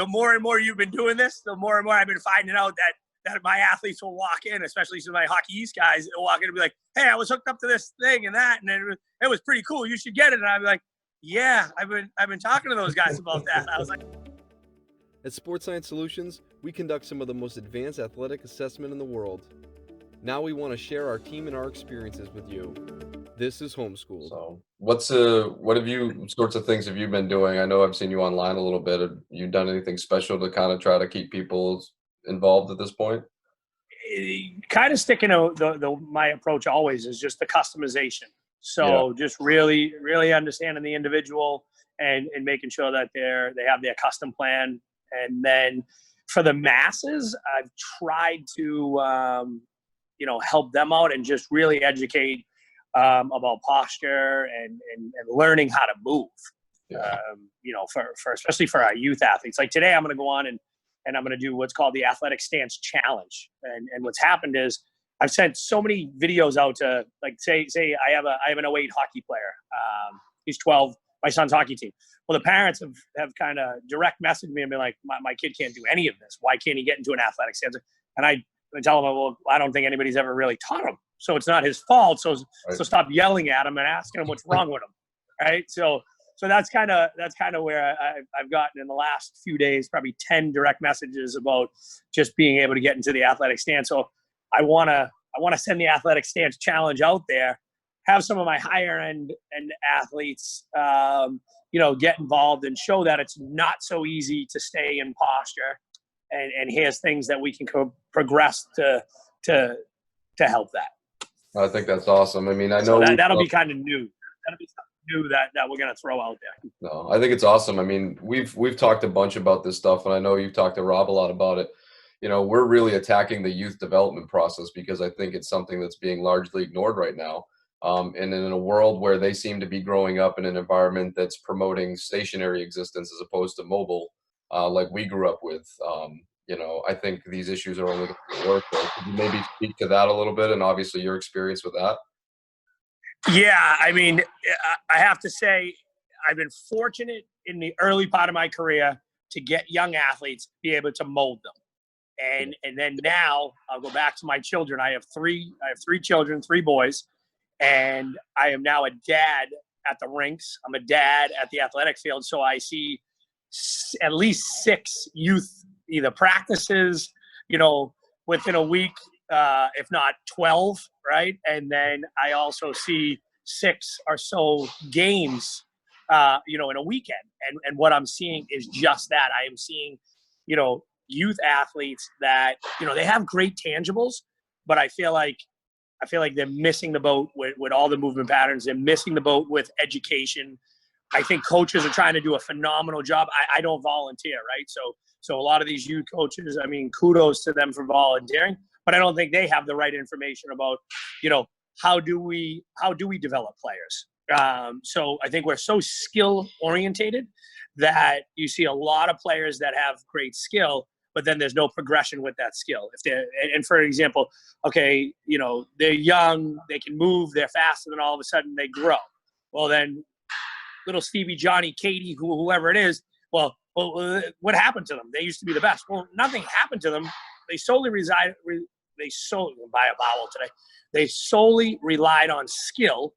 the more and more you've been doing this, the more and more I've been finding out that my athletes will walk in, especially some of my Hockey East guys, will walk in and be like, hey, I was hooked up to this thing and that, and it was pretty cool. You should get it. And I'd be like, yeah, I've been talking to those guys about that. I was like, at Sports Science Solutions, we conduct some of the most advanced athletic assessment in the world. Now we want to share our team and our experiences with you. This is HomeSchooled. So what sorts of things have you been doing? I know I've seen you online a little bit. Have you done anything special to kind of try to keep people involved at this point? Kind of sticking to my approach always is just the customization. So just really, really understanding the individual and making sure that they have their custom plan. And then for the masses, I've tried to, help them out and just really educate about posture and learning how to move. For especially for our youth athletes. Like today, I'm going to go on and I'm going to do what's called the Athletic Stance Challenge. And what's happened is I've sent so many videos out to, like, say I have an 08 hockey player. He's 12, my son's hockey team. Well, the parents have kind of direct messaged me and been like, my kid can't do any of this. Why can't he get into an athletic stance? And I tell them, well, I don't think anybody's ever really taught him. So it's not his fault. So stop yelling at him and asking him what's wrong with him. Right. So that's kind of where I've gotten in the last few days, probably 10 direct messages about just being able to get into the athletic stance. So I want to send the Athletic Stance Challenge out there, have some of my higher end athletes, get involved and show that it's not so easy to stay in posture. And here's things that we can progress to help that. I think that's awesome. I mean, I know that'll be kind of new. That'll be something new that we're going to throw out there. No, I think it's awesome. I mean, we've talked a bunch about this stuff, and I know you've talked to Rob a lot about it. We're really attacking the youth development process because I think it's something that's being largely ignored right now. And in a world where they seem to be growing up in an environment that's promoting stationary existence as opposed to mobile, like we grew up with, I think these issues are only going to get worse. So could you maybe speak to that a little bit, and obviously your experience with that? Yeah, I mean, I have to say I've been fortunate in the early part of my career to get young athletes, be able to mold them. And then now I'll go back to my children. I have three children, 3 boys, and I am now a dad at the rinks. I'm a dad at the athletic field. So I see at least 6 youth, either practices, within a week, if not 12, right? And then I also see 6 or so games, in a weekend. And what I'm seeing is just that. I am seeing, youth athletes that, they have great tangibles, but I feel like they're missing the boat with all the movement patterns. They're missing the boat with education. I think coaches are trying to do a phenomenal job. I don't volunteer, right? So a lot of these youth coaches, I mean, kudos to them for volunteering, but I don't think they have the right information about, how do we develop players? So I think we're so skill orientated that you see a lot of players that have great skill, but then there's no progression with that skill. And for example, okay, they're young, they can move, they're fast, and then all of a sudden they grow. Well, then little Stevie, Johnny, Katie, whoever it is, well, what happened to them? They used to be the best. Well, nothing happened to them. They solely They solely relied on skill,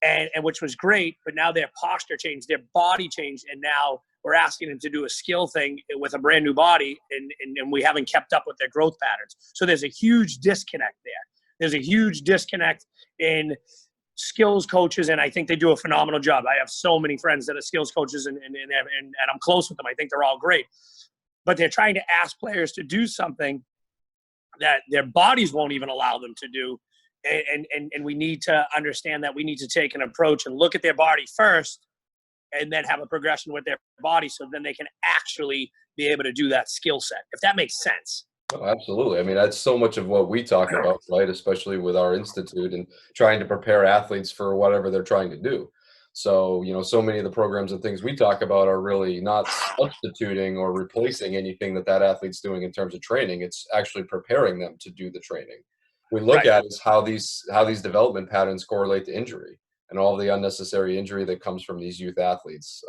and which was great, but now their posture changed, their body changed, and now we're asking them to do a skill thing with a brand new body, and we haven't kept up with their growth patterns. So there's a huge disconnect there. There's a huge disconnect in skills coaches, and I think they do a phenomenal job. I have so many friends that are skills coaches, and I'm close with them. I think they're all great. But they're trying to ask players to do something that their bodies won't even allow them to do. And we need to understand that we need to take an approach and look at their body first and then have a progression with their body so then they can actually be able to do that skill set, if that makes sense. Oh, absolutely. I mean, that's so much of what we talk about, right? Especially with our institute and trying to prepare athletes for whatever they're trying to do. So, so many of the programs and things we talk about are really not substituting or replacing anything that athlete's doing in terms of training. It's actually preparing them to do the training. We look at is how these development patterns correlate to injury and all the unnecessary injury that comes from these youth athletes.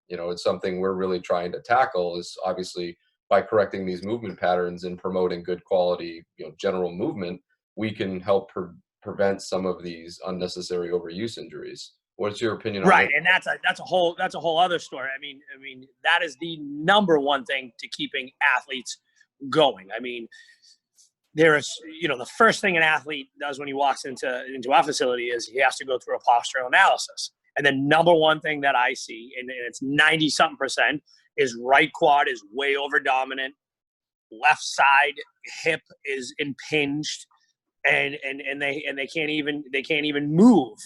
You know, it's something we're really trying to tackle, is obviously by correcting these movement patterns and promoting good quality, you know, general movement, we can help prevent some of these unnecessary overuse injuries. What's your opinion on Right, that? and that's a whole other story. I mean that is the number one thing to keeping athletes going. I mean, there is, you know, the first thing an athlete does when he walks into our facility is he has to go through a postural analysis. And the number one thing that I see, and it's 90 something percent, is right quad is way over dominant, left side hip is impinged, and they can't even move.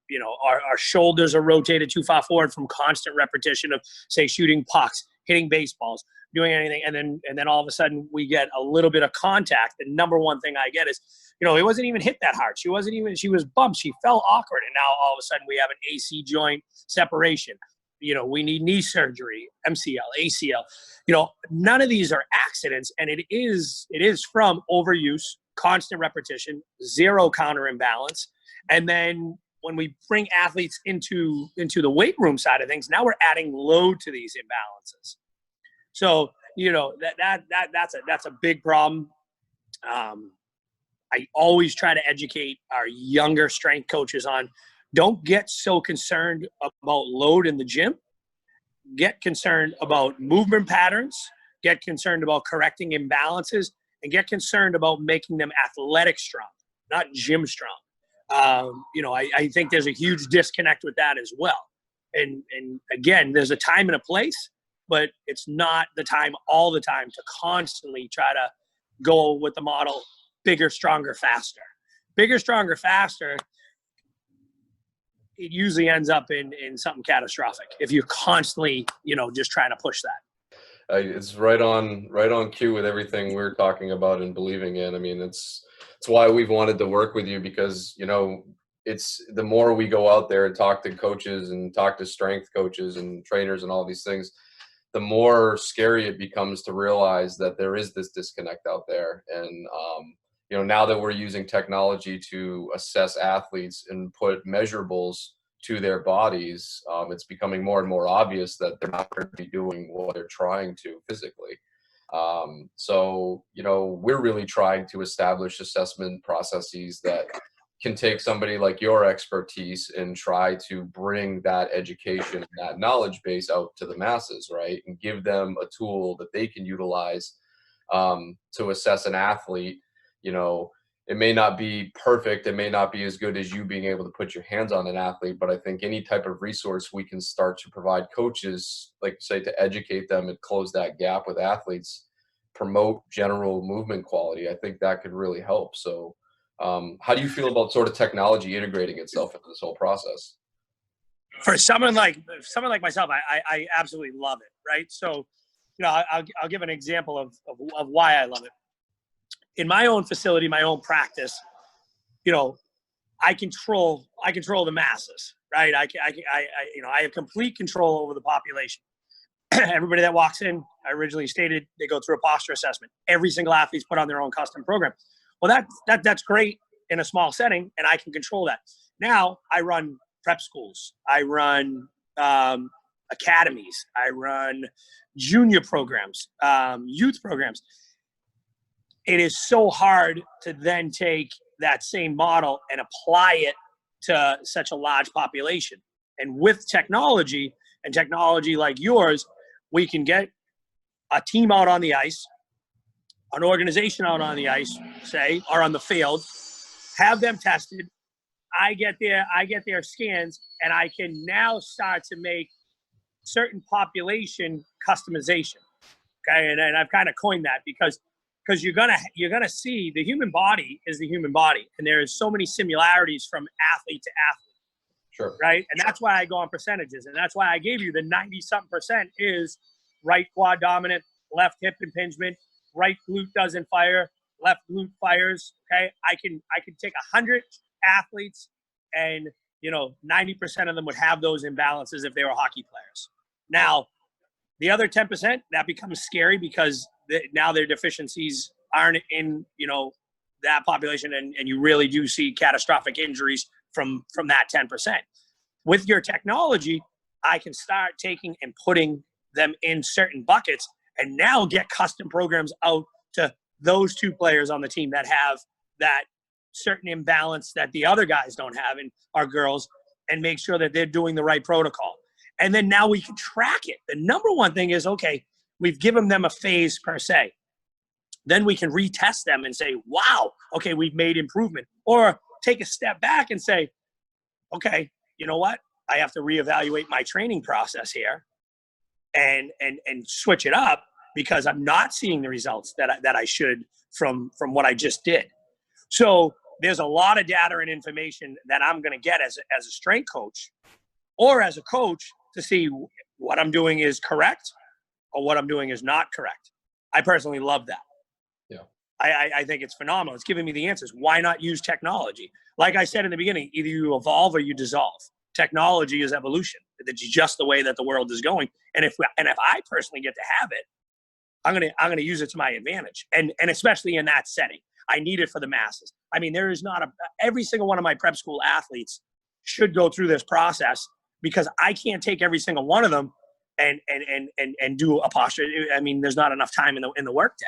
You know, our shoulders are rotated too far forward from constant repetition of, say, shooting pucks, hitting baseballs, doing anything, and then all of a sudden we get a little bit of contact. The number one thing I get is, you know, it wasn't even hit that hard. She was bumped. She fell awkward, and now all of a sudden we have an AC joint separation. You know, we need knee surgery, MCL, ACL. You know, none of these are accidents, and it is from overuse, constant repetition, zero counter imbalance, and then when we bring athletes into the weight room side of things, now we're adding load to these imbalances. So, you know, that's a big problem. I always try to educate our younger strength coaches on, don't get so concerned about load in the gym. Get concerned about movement patterns, get concerned about correcting imbalances, and get concerned about making them athletic strong, not gym strong. You know, I think there's a huge disconnect with that as well. And again, there's a time and a place, but it's not the time all the time to constantly try to go with the model bigger, stronger, faster. Bigger, stronger, faster, it usually ends up in something catastrophic if you're constantly, you know, just trying to push that. It's right on cue with everything we're talking about and believing in. I mean, it's why we've wanted to work with you, because, you know, it's the more we go out there and talk to coaches and talk to strength coaches and trainers and all these things, the more scary it becomes to realize that there is this disconnect out there. And you know, now that we're using technology to assess athletes and put measurables to their bodies, it's becoming more and more obvious that they're not going to be doing what they're trying to physically. So, you know, we're really trying to establish assessment processes that can take somebody like your expertise and try to bring that education, that knowledge base out to the masses, right? And give them a tool that they can utilize to assess an athlete. You know, it may not be perfect. It may not be as good as you being able to put your hands on an athlete, but I think any type of resource we can start to provide coaches, like you say, to educate them and close that gap with athletes, promote general movement quality, I think that could really help. So how do you feel about sort of technology integrating itself into this whole process? For someone like myself, I absolutely love it. Right. So, you know, I'll give an example of why I love it. In my own facility, my own practice, you know, I control the masses, right? You know, I have complete control over the population. Everybody that walks in, I originally stated, they go through a posture assessment. Every single athlete's put on their own custom program. Well, that's great in a small setting, and I can control that. Now I run prep schools, I run academies, I run junior programs, youth programs. It is so hard to then take that same model and apply it to such a large population. And with technology, and technology like yours, we can get a team out on the ice, an organization out on the ice, say, or on the field, have them tested. I get their scans, and I can now start to make certain population customization. Okay, and I've kind of coined that because you're gonna see the human body is the human body, and there is so many similarities from athlete to athlete. Sure. Right, and that's why I go on percentages, and that's why I gave you the 90-something% is right quad dominant, left hip impingement, right glute doesn't fire, left glute fires. Okay, I can take 100 athletes, and you know 90% of them would have those imbalances if they were hockey players. Now, the other 10%, that becomes scary because now their deficiencies aren't in, you know, that population, and you really do see catastrophic injuries from that 10%. With your technology, I can start taking and putting them in certain buckets and now get custom programs out to those two players on the team that have that certain imbalance that the other guys don't have and our girls, and make sure that they're doing the right protocol. And then now we can track it. The number one thing is, okay, we've given them a phase per se. Then we can retest them and say, wow, okay, we've made improvement. Or take a step back and say, okay, you know what? I have to reevaluate my training process here and switch it up because I'm not seeing the results that I should from what I just did. So there's a lot of data and information that I'm going to get as a strength coach or as a coach to see what I'm doing is correct or what I'm doing is not correct. I personally love that. Yeah. I think it's phenomenal. It's giving me the answers. Why not use technology? Like I said in the beginning, either you evolve or you dissolve. Technology is evolution. That's just the way that the world is going. And if I personally get to have it, I'm gonna use it to my advantage. And especially in that setting, I need it for the masses. I mean, there is not every single one of my prep school athletes should go through this process because I can't take every single one of them and do a posture. I mean, there's not enough time in the workday.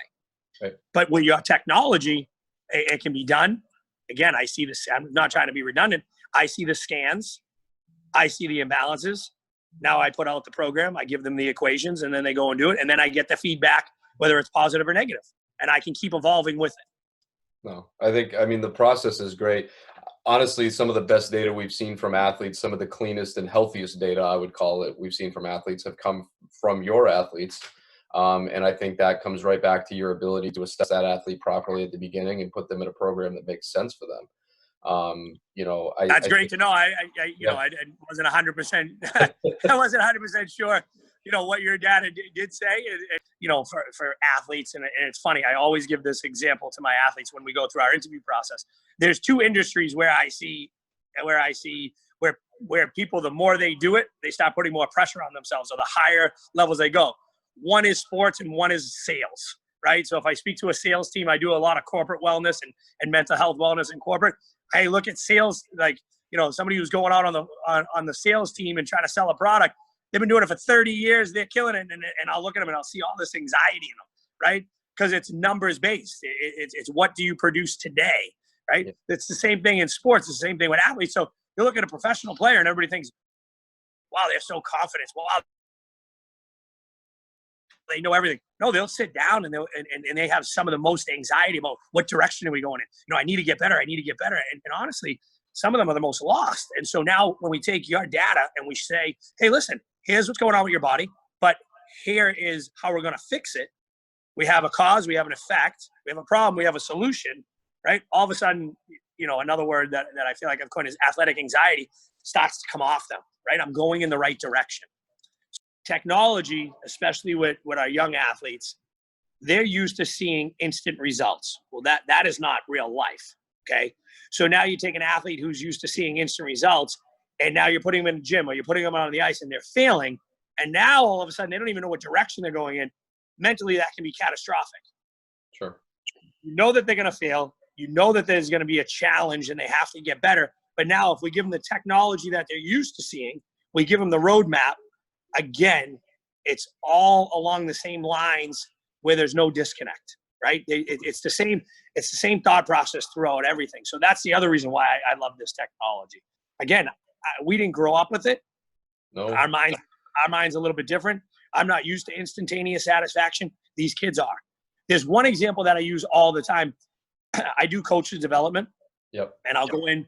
Right. But with your technology, it can be done. Again, I see this. I'm not trying to be redundant. I see the scans. I see the imbalances. Now I put out the program. I give them the equations, and then they go and do it. And then I get the feedback, whether it's positive or negative. And I can keep evolving with it. No, I mean, the process is great. Honestly, some of the best data we've seen from athletes, some of the cleanest and healthiest data, I would call it, we've seen from athletes have come from your athletes. And I think that comes right back to your ability to assess that athlete properly at the beginning and put them in a program that makes sense for them. That's great to know. I wasn't 100%. I wasn't 100% sure. What your dad did say. For athletes, and it's funny. I always give this example to my athletes when we go through our interview process. There's two industries where I see where people, the more they do it, they start putting more pressure on themselves, or the higher levels they go. One is sports and one is sales, right? So if I speak to a sales team, I do a lot of corporate wellness and mental health wellness in corporate. I look at sales like, somebody who's going out on the sales team and trying to sell a product. They've been doing it for 30 years. They're killing it. And I'll look at them and I'll see all this anxiety in them, right? Because it's numbers based. It's what do you produce today, right? Yeah. It's the same thing in sports. It's the same thing with athletes. So you look at a professional player and everybody thinks, wow, they're so confident. Wow, they know everything. No, they'll sit down and they have some of the most anxiety about what direction are we going in. I need to get better. I need to get better. And honestly, some of them are the most lost. And so now when we take your data and we say, hey, listen, here's what's going on with your body, but here is how we're going to fix it. We have a cause, we have an effect, we have a problem, we have a solution, right? All of a sudden, another word that I feel like I've coined is athletic anxiety starts to come off them, right? I'm going in the right direction. Technology, especially with our young athletes, they're used to seeing instant results. Well, that is not real life, okay? So now you take an athlete who's used to seeing instant results, and now you're putting them in the gym or you're putting them on the ice and they're failing, and now all of a sudden they don't even know what direction they're going in. Mentally, that can be catastrophic. Sure. You know that they're going to fail. You know that there's going to be a challenge and they have to get better. But now if we give them the technology that they're used to seeing, we give them the roadmap, again, it's all along the same lines where there's no disconnect, right? It's the same thought process throughout everything. So that's the other reason why I love this technology. Again, we didn't grow up with it. No. Our mind's a little bit different. I'm not used to instantaneous satisfaction. These kids are. There's one example that I use all the time. I do coaches development. Yep. And I'll go in,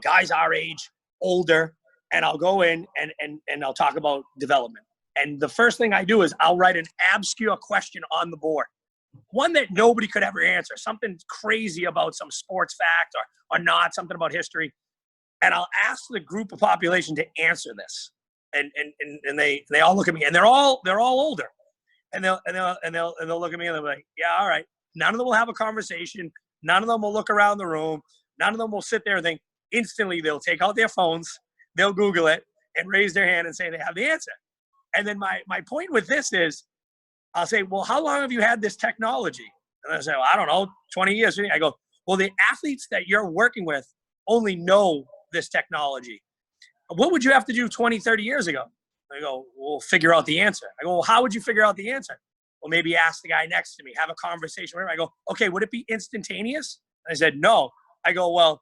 guys our age, older, and I'll go in and I'll talk about development. And the first thing I do is I'll write an obscure question on the board, one that nobody could ever answer, something crazy about some sports fact or not, something about history. And I'll ask the group of population to answer this. And they all look at me, and they're all older, and they'll look at me and they'll be like, yeah, all right. None of them will have a conversation. None of them will look around the room. None of them will sit there and think. Instantly, they'll take out their phones, they'll Google it, and raise their hand and say they have the answer. And then my point with this is, I'll say, well, how long have you had this technology? And they'll say, well, I don't know, 20 years. I go, well, the athletes that you're working with only know this technology. What would you have to do 20, 30 years ago? I go, well, figure out the answer. I go, well, how would you figure out the answer? Well, maybe ask the guy next to me, have a conversation with him. I go, okay, would it be instantaneous? I said, no. I go, well,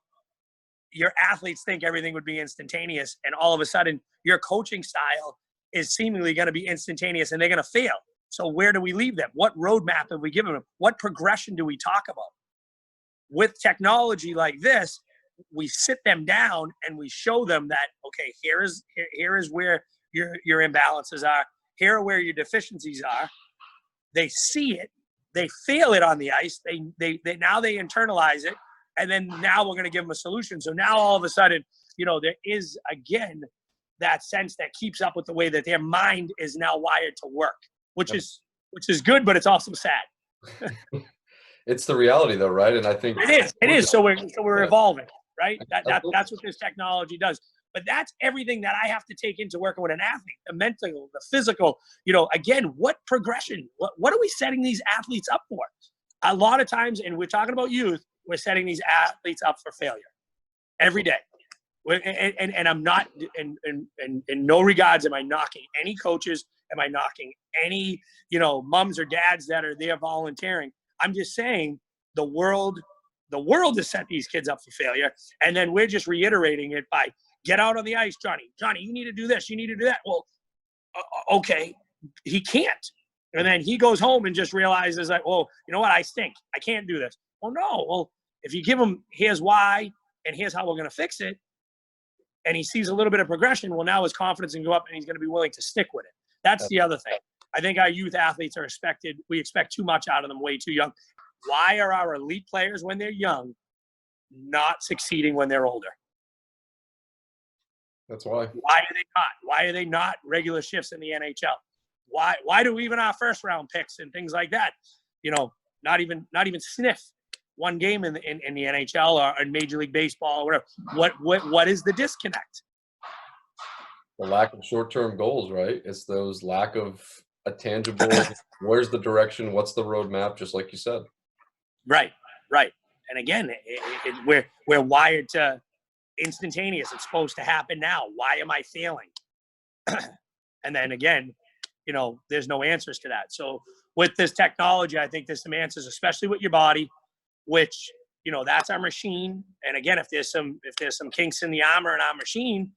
your athletes think everything would be instantaneous, and all of a sudden your coaching style is seemingly going to be instantaneous, and they're going to fail. So where do we leave them? What roadmap have we given them? What progression do we talk about? With technology like this, we sit them down and we show them that, okay, here is where your imbalances are. Here are where your deficiencies are. They see it. They feel it on the ice. They now they internalize it. And then now we're going to give them a solution. So now all of a sudden, there is, again, that sense that keeps up with the way that their mind is now wired to work, which is good, but it's also sad. It's the reality, though, right? And I think it is. So we're evolving, right? That's what this technology does. But that's everything that I have to take into working with an athlete: the mental, the physical. Again, what progression? What are we setting these athletes up for? A lot of times, and we're talking about youth, we're setting these athletes up for failure every day. And I'm not, in no regards am I knocking any coaches. Am I knocking any, moms or dads that are there volunteering? I'm just saying the world has set these kids up for failure. And then we're just reiterating it by, get out on the ice, Johnny. Johnny, you need to do this. You need to do that. Well, okay, he can't. And then he goes home and just realizes that, well, you know what? I stink. I can't do this. Well, no. Well, if you give him, here's why, and here's how we're going to fix it, and he sees a little bit of progression, well, now his confidence can go up and he's going to be willing to stick with it. That's the other thing. I think our youth athletes are we expect too much out of them way too young. Why are our elite players, when they're young, not succeeding when they're older? That's why. Why are they not? Why are they not regular shifts in the NHL? Why do even our first round picks and things like that, not even sniff one game in the NHL or in Major League Baseball or whatever? What is the disconnect? The lack of short-term goals, right? It's those lack of a tangible, where's the direction? What's the roadmap? Just like you said. Right. And again, we're wired to instantaneous. It's supposed to happen now. Why am I failing? And then again, there's no answers to that. So with this technology, I think there's some answers, especially with your body, which, that's our machine. And again, if there's some kinks in the armor in our machine,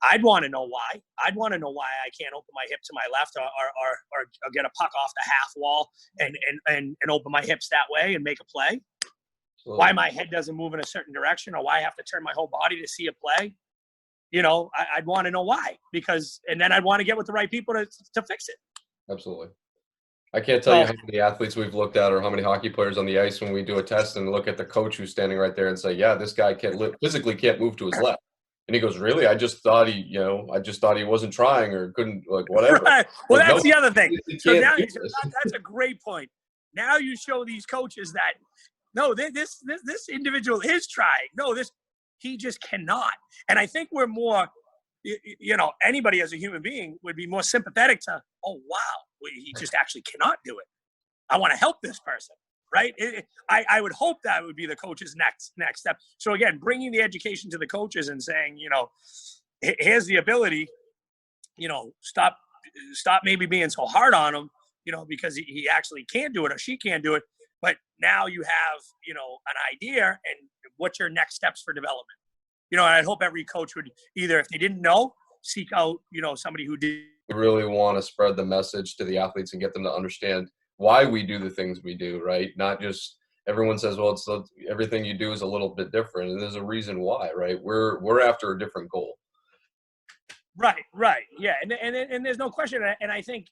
I'd want to know why. I'd want to know why I can't open my hip to my left or get a puck off the half wall and open my hips that way and make a play. Why my head doesn't move in a certain direction, or why I have to turn my whole body to see a play. I'd want to know why, and then I'd want to get with the right people to fix it. Absolutely. I can't tell you how many athletes we've looked at or how many hockey players on the ice when we do a test and look at the coach who's standing right there and say, yeah, this guy physically can't move to his left. And he goes, really? I just thought he wasn't trying or couldn't, whatever. Right. Well, that's the other thing. So now that's a great point. Now you show these coaches that, no, this individual is trying. No, he just cannot. And I think we're more, anybody as a human being would be more sympathetic to, oh, wow, he just actually cannot do it. I want to help this person, right? I would hope that would be the coach's next step. So again, bringing the education to the coaches and saying, here's the ability, stop maybe being so hard on him, because he actually can do it or she can do it. But now you have, an idea and what's your next steps for development? And I hope every coach would either, if they didn't know, seek out, somebody who did. We really want to spread the message to the athletes and get them to understand why we do the things we do, right? Not just everyone says, well, everything you do is a little bit different. And there's a reason why, right? We're after a different goal. Right. Yeah. And there's no question. And I think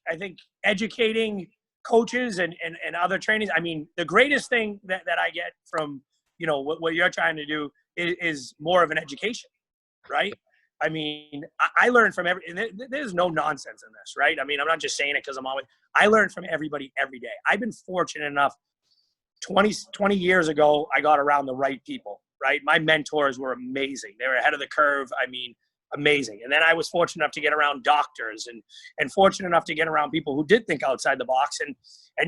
educating coaches and other trainings, I mean, the greatest thing that I get from, what you're trying to do is more of an education, right? I mean, I learn from there's no nonsense in this, right? I mean, I'm not just saying it because I learn from everybody every day. I've been fortunate enough, 20 years ago, I got around the right people, right? My mentors were amazing. They were ahead of the curve. I mean, amazing. And then I was fortunate enough to get around doctors and fortunate enough to get around people who did think outside the box. And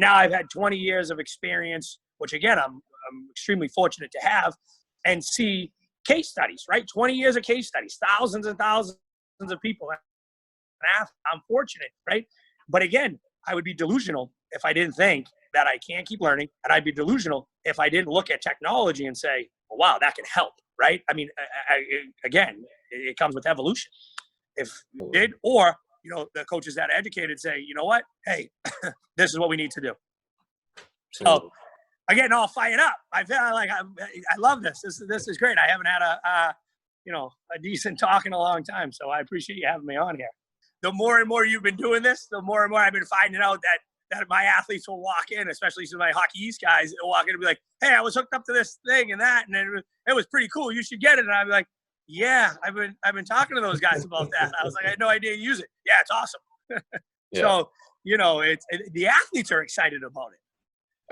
now I've had 20 years of experience, which again, I'm extremely fortunate to have, and see case studies, right? 20 years of case studies, thousands and thousands of people. athlete. I'm fortunate, right? But again, I would be delusional if I didn't think that I can't keep learning. And I'd be delusional if I didn't look at technology and say, well, wow, that can help, right? I mean, again, it comes with evolution. If you did, or, the coaches that are educated say, you know what? Hey, this is what we need to do. So I'm getting all fired up. I feel like I love this. This is great. I haven't had a decent talk in a long time. So I appreciate you having me on here. The more and more you've been doing this, the more and more I've been finding out that my athletes will walk in, especially some of my Hockey East guys, will walk in and be like, hey, I was hooked up to this thing and that, and it was pretty cool. You should get it. And I'd be like, yeah, I've been talking to those guys about that. I was like, I had no idea you use it. Yeah, it's awesome. Yeah. So, the athletes are excited about it.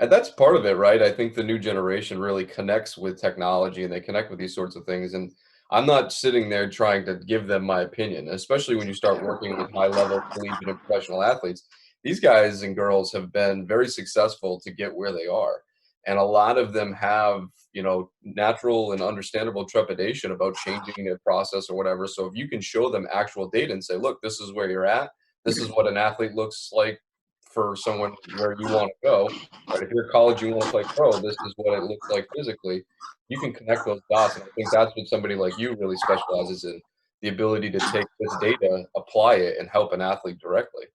And that's part of it, right? I think the new generation really connects with technology and they connect with these sorts of things. And I'm not sitting there trying to give them my opinion, especially when you start working with high-level collegiate and professional athletes. These guys and girls have been very successful to get where they are. And a lot of them have, natural and understandable trepidation about changing their process or whatever. So if you can show them actual data and say, look, this is where you're at. This is what an athlete looks like for someone where you want to go. Right? If you're a college, you want to play pro, this is what it looks like physically. You can connect those dots. And I think that's what somebody like you really specializes in, the ability to take this data, apply it, and help an athlete directly.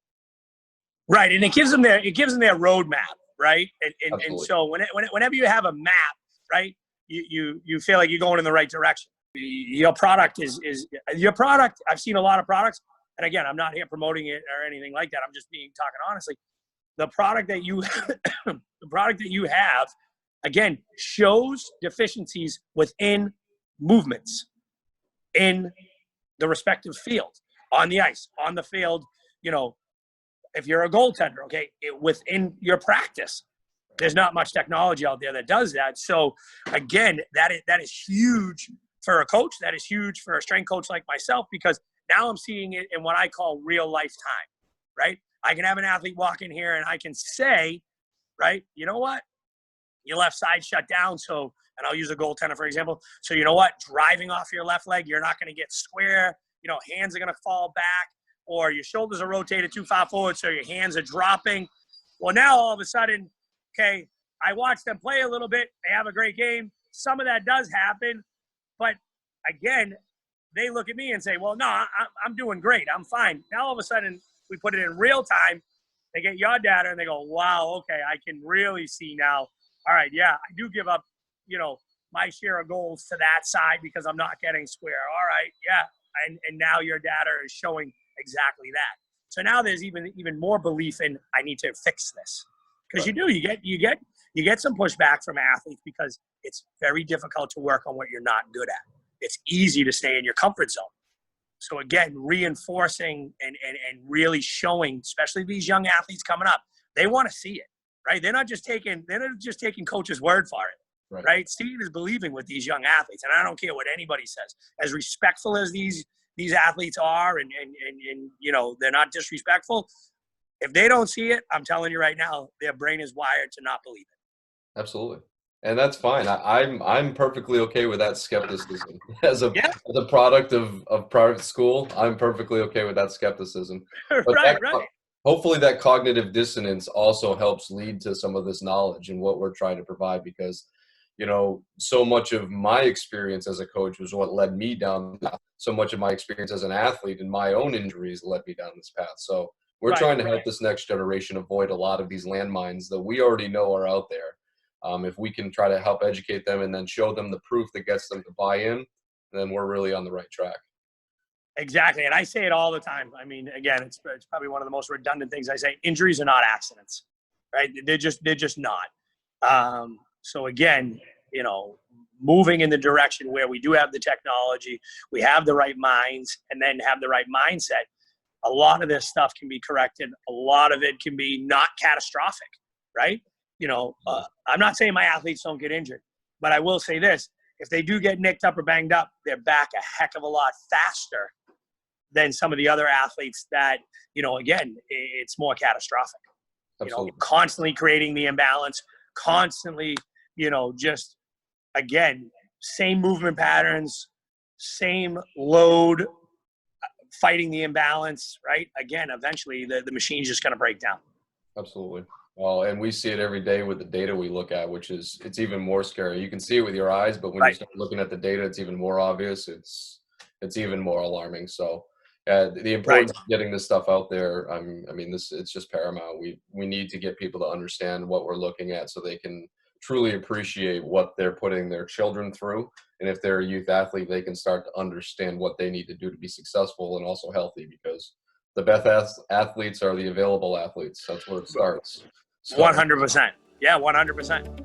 Right. And it gives them their roadmap, right? And so whenever you have a map, right, you feel like you're going in the right direction. Your product is your product. I've seen a lot of products. And again, I'm not here promoting it or anything like that. I'm just talking honestly. The product that you have, again, shows deficiencies within movements in the respective field, on the ice, on the field. If you're a goaltender, okay, within your practice, there's not much technology out there that does that. So again, that is huge for a coach. That is huge for a strength coach like myself, because now I'm seeing it in what I call real life time, right? I can have an athlete walk in here and I can say, right, you know what? Your left side shut down. So, and I'll use a goaltender, for example. So you know what? Driving off your left leg, you're not going to get square. Hands are going to fall back, or your shoulders are rotated too far forward, so your hands are dropping. Well, now all of a sudden, okay, I watch them play a little bit. They have a great game. Some of that does happen. But again, they look at me and say, well, no, I'm doing great. I'm fine. Now all of a sudden, we put it in real time. They get your data and they go, wow, okay, I can really see now. All right, yeah, I do give up, my share of goals to that side because I'm not getting square. All right, yeah. And now your data is showing exactly that. So now there's even more belief in, I need to fix this. Because you get some pushback from athletes because it's very difficult to work on what you're not good at. It's easy to stay in your comfort zone. So again, reinforcing and really showing, especially these young athletes coming up, they want to see it, right? They're not just taking coach's word for it, right? Seeing is believing with these young athletes. And I don't care what anybody says. As respectful as these athletes are and they're not disrespectful, if they don't see it, I'm telling you right now, their brain is wired to not believe it. Absolutely. And that's fine. I'm perfectly okay with that skepticism. As a product of private school, I'm perfectly okay with that skepticism. But right. Hopefully that cognitive dissonance also helps lead to some of this knowledge and what we're trying to provide, because, so much of my experience as a coach was what led me down. So much of my experience as an athlete and my own injuries led me down this path. So we're trying to help this next generation avoid a lot of these landmines that we already know are out there. If we can try to help educate them and then show them the proof that gets them to buy in, then we're really on the right track. Exactly. And I say it all the time. I mean, again, it's probably one of the most redundant things I say. Injuries are not accidents, right? They're just not. So again, moving in the direction where we do have the technology, we have the right minds, and then have the right mindset. A lot of this stuff can be corrected. A lot of it can be not catastrophic, right? I'm not saying my athletes don't get injured, but I will say this. If they do get nicked up or banged up, they're back a heck of a lot faster than some of the other athletes that, again, it's more catastrophic. Constantly creating the imbalance, constantly, just, again, same movement patterns, same load fighting the imbalance, right? Again, eventually the machine's just going to break down. Absolutely. Well, and we see it every day with the data we look at, which is, it's even more scary. You can see it with your eyes, but when you Right. start looking at the data, it's even more obvious. It's even more alarming. So the importance of getting this stuff out there, I mean, it's just paramount. We need to get people to understand what we're looking at so they can truly appreciate what they're putting their children through. And if they're a youth athlete, they can start to understand what they need to do to be successful and also healthy, because the best athletes are the available athletes. That's where it starts. 100%. Yeah, 100%.